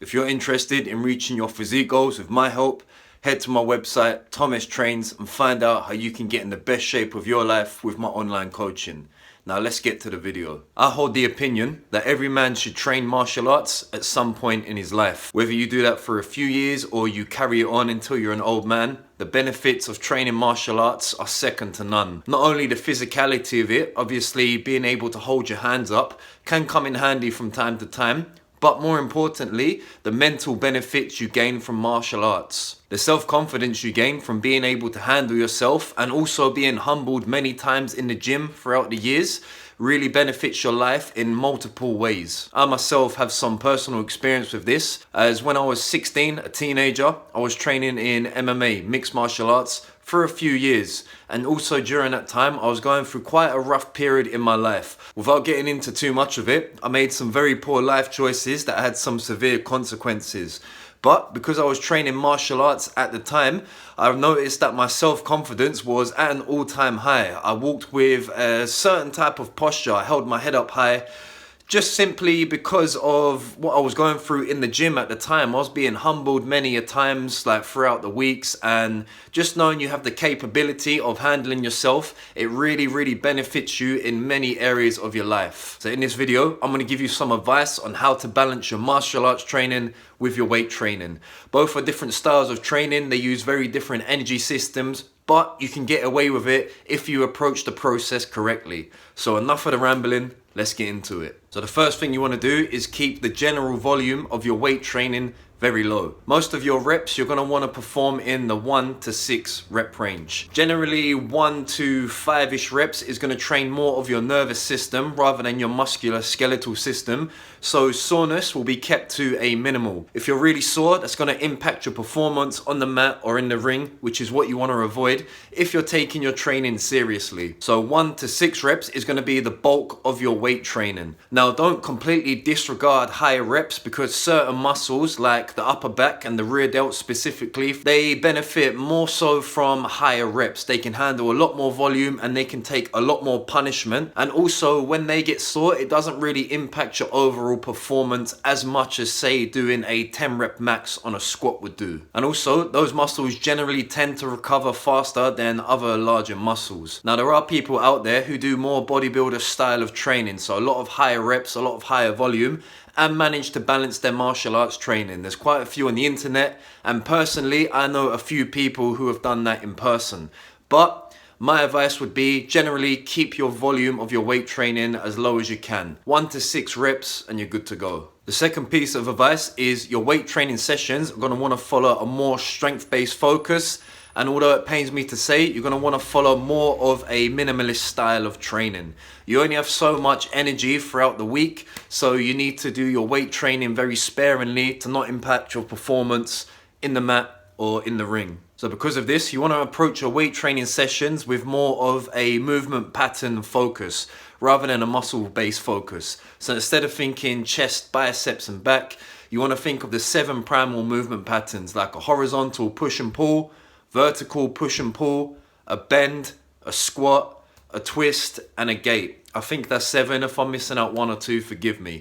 If you're interested in reaching your physique goals with my help, head to my website, Thomas Trains, and find out how you can get in the best shape of your life with my online coaching. Now let's get to the video. I hold the opinion that every man should train martial arts at some point in his life. Whether you do that for a few years or you carry it on until you're an old man, the benefits of training martial arts are second to none. Not only the physicality of it, obviously being able to hold your hands up can come in handy from time to time, but more importantly, the mental benefits you gain from martial arts. The self-confidence you gain from being able to handle yourself and also being humbled many times in the gym throughout the years really benefits your life in multiple ways. I myself have some personal experience with this, as when I was 16, a teenager, I was training in MMA, mixed martial arts, for a few years, and also during that time I was going through quite a rough period in my life. Without getting into too much of it, I made some very poor life choices that had some severe consequences. But because I was training martial arts at the time, I've noticed that my self-confidence was at an all-time high. I walked with a certain type of posture. I held my head up high, just simply because of what I was going through in the gym at the time. I was being humbled many a times, like throughout the weeks, and just knowing you have the capability of handling yourself, it really benefits you in many areas of your life. So in this video, I'm going to give you some advice on how to balance your martial arts training with your weight training. Both are different styles of training. They use very different energy systems, but you can get away with it if you approach the process correctly. So enough of the rambling, let's get into it. So the first thing you want to do is keep the general volume of your weight training very low. Most of your reps you're going to want to perform in the 1 to 6 rep range. Generally 1 to 5-ish reps is going to train more of your nervous system rather than your muscular skeletal system, so soreness will be kept to a minimal. If you're really sore, that's going to impact your performance on the mat or in the ring, which is what you want to avoid if you're taking your training seriously. So 1 to 6 reps is going to be the bulk of your weight training. Now don't completely disregard higher reps, because certain muscles like the upper back and the rear delt specifically, they benefit more so from higher reps. They can handle a lot more volume and they can take a lot more punishment, and also when they get sore, it doesn't really impact your overall performance as much as say doing a 10 rep max on a squat would do. And also those muscles generally tend to recover faster than other larger muscles. Now there are people out there who do more bodybuilder style of training, so a lot of higher reps, a lot of higher volume, and manage to balance their martial arts training. There's quite a few on the internet, and personally I know a few people who have done that in person. But my advice would be generally keep your volume of your weight training as low as you can. 1 to 6 reps and you're good to go. The second piece of advice is your weight training sessions are going to want to follow a more strength-based focus. And although it pains me to say, you're going to want to follow more of a minimalist style of training. You only have so much energy throughout the week, so you need to do your weight training very sparingly to not impact your performance in the mat or in the ring. So because of this, you want to approach your weight training sessions with more of a movement pattern focus rather than a muscle-based focus. So instead of thinking chest, biceps and back, you want to think of the 7 primal movement patterns, like a horizontal push and pull, vertical push and pull, a bend, a squat, a twist, and a gate. I think that's 7. If I'm missing out 1 or 2, forgive me.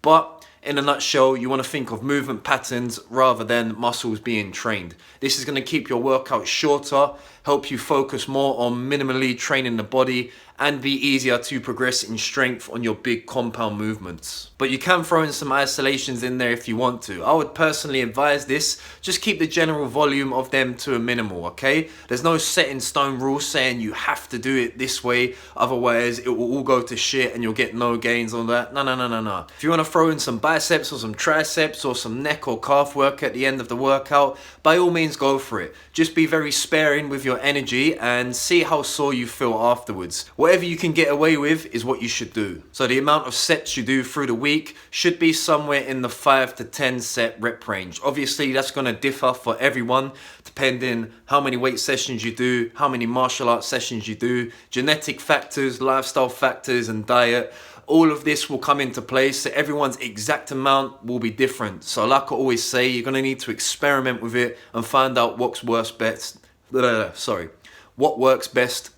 But in a nutshell, you want to think of movement patterns rather than muscles being trained. This is going to keep your workout shorter, help you focus more on minimally training the body, and be easier to progress in strength on your big compound movements. But you can throw in some isolations in there if you want to. I would personally advise this, just keep the general volume of them to a minimal, okay? There's no set in stone rule saying you have to do it this way, otherwise it will all go to shit and you'll get no gains on that. No. If you want to throw in some biceps or some triceps or some neck or calf work at the end of the workout, by all means go for it. Just be very sparing with your energy and see how sore you feel afterwards. Whatever you can get away with is what you should do. So the amount of sets you do through the week should be somewhere in the 5 to 10 set rep range. Obviously that's going to differ for everyone depending how many weight sessions you do, how many martial arts sessions you do, genetic factors, lifestyle factors and diet. All of this will come into place, so everyone's exact amount will be different. So like I always say, you're going to need to experiment with it and find out what works best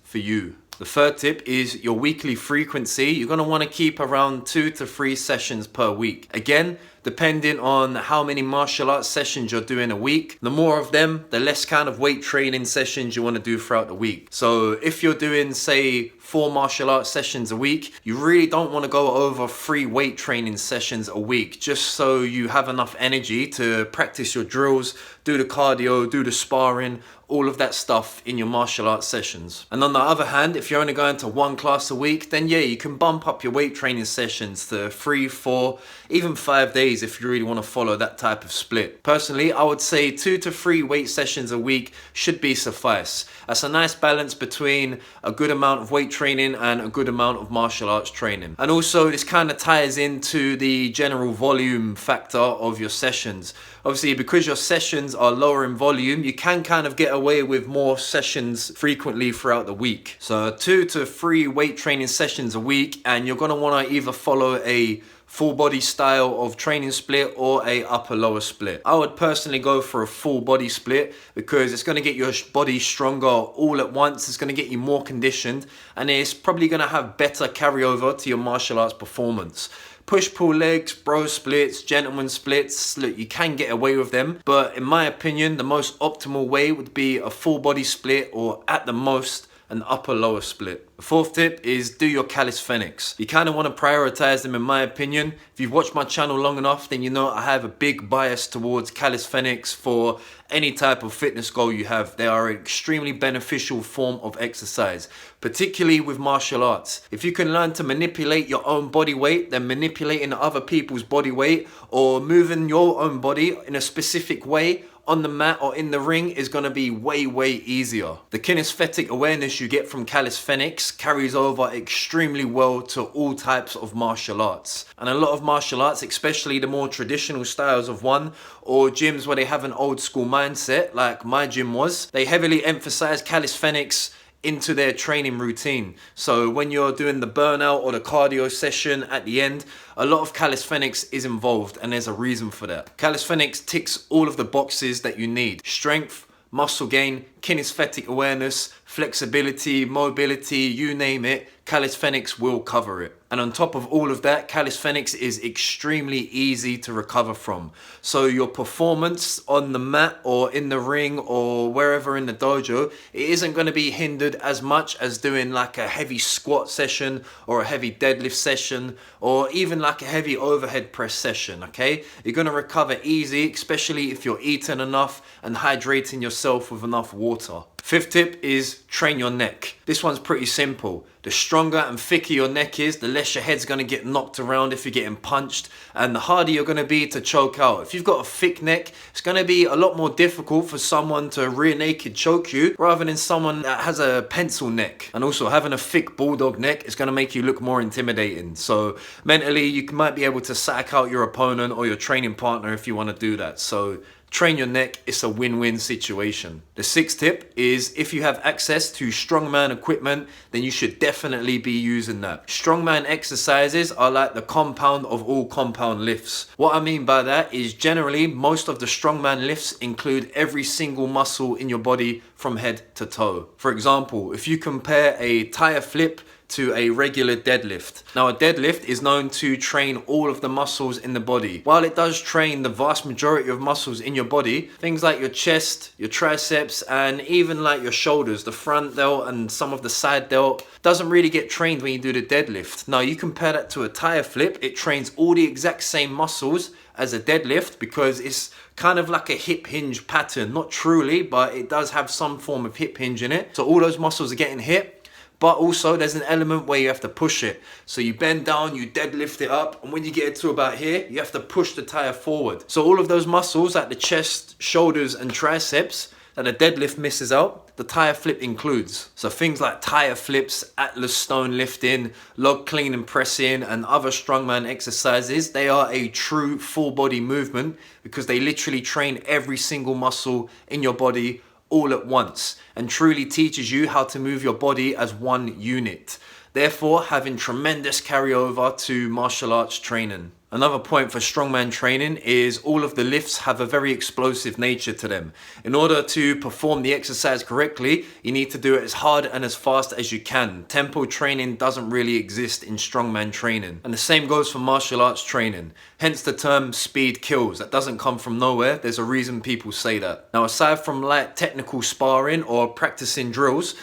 for you. The third tip is your weekly frequency. You're going to want to keep around 2 to 3 sessions per week. Again, depending on how many martial arts sessions you're doing a week. The more of them, the less kind of weight training sessions you want to do throughout the week. So if you're doing, say, 4 martial arts sessions a week, you really don't want to go over 3 weight training sessions a week, just so you have enough energy to practice your drills, do the cardio, do the sparring, all of that stuff in your martial arts sessions. And on the other hand, if you're only going to 1 class a week, then yeah, you can bump up your weight training sessions to 3, 4, even 5 days if you really want to follow that type of split. Personally, I would say 2 to 3 weight sessions a week should be suffice. That's a nice balance between a good amount of weight training and a good amount of martial arts training. And also this kind of ties into the general volume factor of your sessions. Obviously, because your sessions are lower in volume, you can kind of get away with more sessions frequently throughout the week. So 2 to 3 weight training sessions a week, and you're going to want to either follow a full body style of training split or a upper lower split. I would personally go for a full body split because it's going to get your body stronger all at once. It's going to get you more conditioned, and it's probably going to have better carryover to your martial arts performance. Push-pull legs, bro splits, gentleman splits, look, you can get away with them, but in my opinion, the most optimal way would be a full body split, or at the most, an upper lower split. The 4th tip is do your calisthenics. You kind of want to prioritize them, in my opinion. If you've watched my channel long enough, then you know I have a big bias towards calisthenics for any type of fitness goal you have. They are an extremely beneficial form of exercise, particularly with martial arts. If you can learn to manipulate your own body weight, then manipulating other people's body weight or moving your own body in a specific way on the mat or in the ring is going to be way, way easier. The kinesthetic awareness you get from calisthenics carries over extremely well to all types of martial arts. And a lot of martial arts, especially the more traditional styles of one, or gyms where they have an old school mindset, like my gym was, they heavily emphasize calisthenics into their training routine. So when you're doing the burnout or the cardio session at the end, a lot of calisthenics is involved, and there's a reason for that. Calisthenics ticks all of the boxes that you need: strength, muscle gain, kinesthetic awareness, flexibility, mobility, you name it, calisthenics will cover it. And on top of all of that, calisthenics is extremely easy to recover from. So your performance on the mat or in the ring or wherever in the dojo, it isn't going to be hindered as much as doing like a heavy squat session or a heavy deadlift session or even like a heavy overhead press session, okay? You're going to recover easy, especially if you're eating enough and hydrating yourself with enough water. 5th tip is train your neck. This one's pretty simple. The stronger and thicker your neck is, the less your head's going to get knocked around if you're getting punched, and the harder you're going to be to choke out. If you've got a thick neck, it's going to be a lot more difficult for someone to rear naked choke you rather than someone that has a pencil neck. And also having a thick bulldog neck is going to make you look more intimidating. So mentally, you might be able to sack out your opponent or your training partner if you want to do that. So train your neck, it's a win-win situation. The 6th tip is if you have access to Strongman equipment, then you should definitely be using that. Strongman exercises are like the compound of all compound lifts. What I mean by that is generally most of the Strongman lifts include every single muscle in your body from head to toe. For example, if you compare a tire flip to a regular deadlift. Now, a deadlift is known to train all of the muscles in the body. While it does train the vast majority of muscles in your body, things like your chest, your triceps, and even like your shoulders, the front delt and some of the side delt, doesn't really get trained when you do the deadlift. Now, you compare that to a tire flip, it trains all the exact same muscles as a deadlift because it's kind of like a hip hinge pattern. Not truly, but it does have some form of hip hinge in it. So all those muscles are getting hit. But also there's an element where you have to push it. So you bend down, you deadlift it up, and when you get it to about here, you have to push the tire forward. So all of those muscles like the chest, shoulders, and triceps that a deadlift misses out, the tire flip includes. So things like tire flips, Atlas stone lifting, log clean and pressing, and other strongman exercises, they are a true full body movement because they literally train every single muscle in your body all at once and truly teaches you how to move your body as one unit, therefore having tremendous carryover to martial arts training. Another point for strongman training is all of the lifts have a very explosive nature to them. In order to perform the exercise correctly, you need to do it as hard and as fast as you can. Tempo training doesn't really exist in strongman training. And the same goes for martial arts training. Hence the term speed kills. That doesn't come from nowhere. There's a reason people say that. Now, aside from light technical sparring or practicing drills,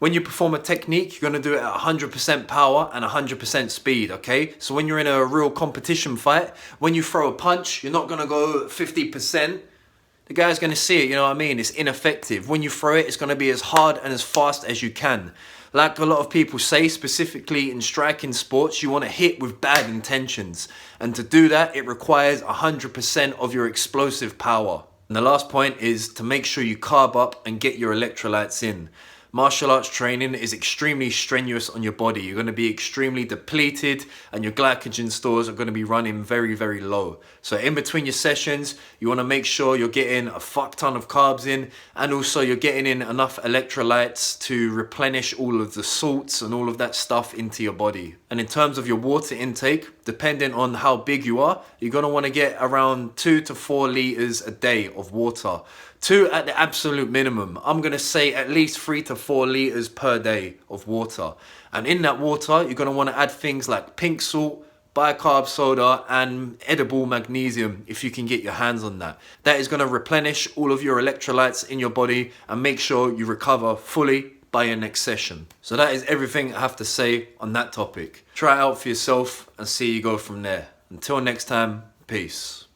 when you perform a technique, you're going to do it at 100% power and 100% speed, okay? So when you're in a real competition fight, when you throw a punch, you're not going to go 50%. The guy's going to see it, you know what I mean? It's ineffective. When you throw it, it's going to be as hard and as fast as you can. Like a lot of people say, specifically in striking sports, you want to hit with bad intentions. And to do that, it requires 100% of your explosive power. And the last point is to make sure you carb up and get your electrolytes in. Martial arts training is extremely strenuous on your body. You're going to be extremely depleted and your glycogen stores are going to be running very, very low. So in between your sessions, you want to make sure you're getting a fuck ton of carbs in, and also you're getting in enough electrolytes to replenish all of the salts and all of that stuff into your body. And in terms of your water intake, depending on how big you are, you're going to want to get around 2 to 4 liters a day of water. 2 at the absolute minimum. I'm going to say at least 3 to 4 liters per day of water. And in that water, you're going to want to add things like pink salt, bicarb soda, and edible magnesium if you can get your hands on that. That is going to replenish all of your electrolytes in your body and make sure you recover fully by your next session. So that is everything I have to say on that topic. Try it out for yourself and see you go from there. Until next time, peace.